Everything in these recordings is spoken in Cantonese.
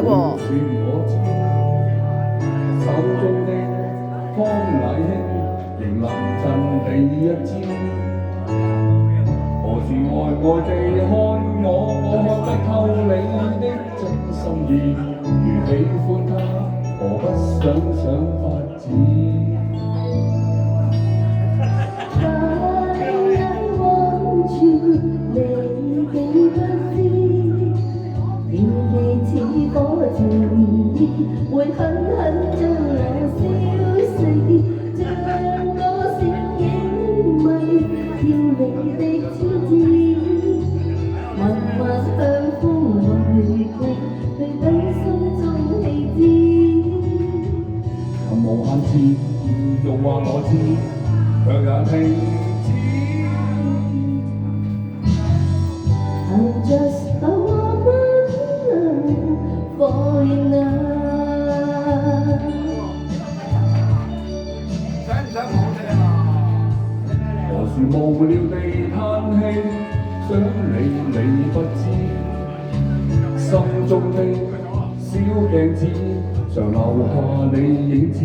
喎。手中的湯乃馨，仍能襯你一招。何處呆呆地看我，我看不透你的真心意。如喜歡他，何不想想法子？會狠狠將我燒死，將我閃影迷，挑你的天資，默默向風來曲，去等心中氣知。尋無限次，欲話我知，卻也停止。I'm just a woman falling in love。何時無聊地嘆氣，想你不知，心中的小鏡子常留下你影子。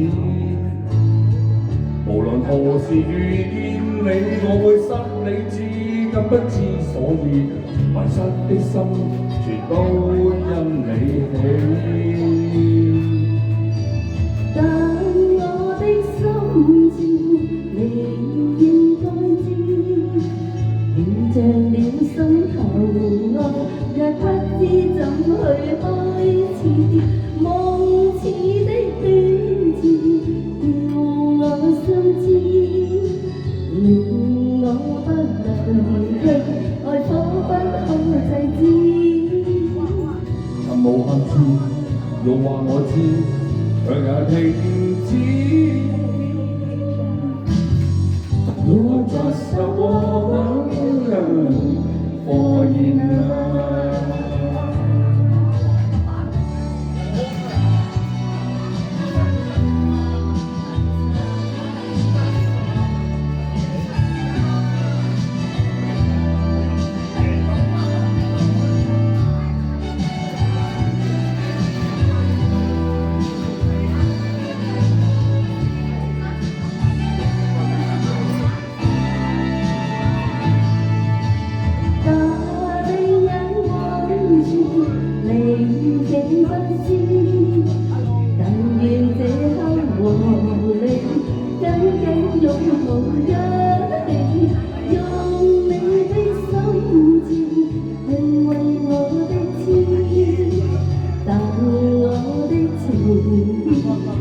無論何時遇見你，我會失理智，更不知所以，迷失的心全都因你起。但我的心照，你應該知，形像了心頭愛，卻不知怎去開始。夢似的短暫，吊我心知，令我不能拒，愛火不可制止。尋無限次，欲話我知，卻也停止。You're just a woman falling in love。你竟不知，但願這刻和你緊緊擁抱一起，用你的心照去為我的痴，但我的情意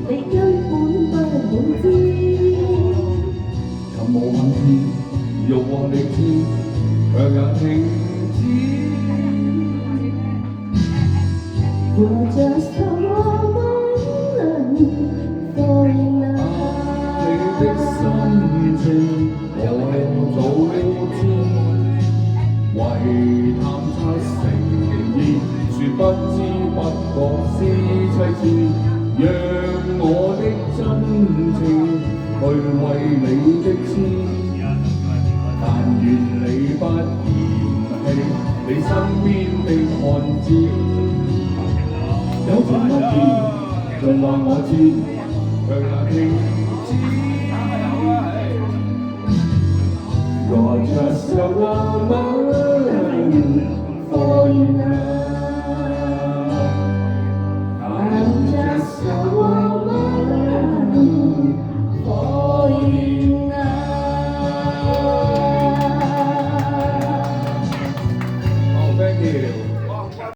你根本不會知。尋無限次，欲望你知，卻也停止。You're just a woman falling in love。你的心情我早知，為探測誠意，殊不知不覺是妻子。讓我的真情去為你的痴，但願你不嫌棄你身邊的漢子。有情不變，盡話我知，卻也停止。You're just a woman falling in love。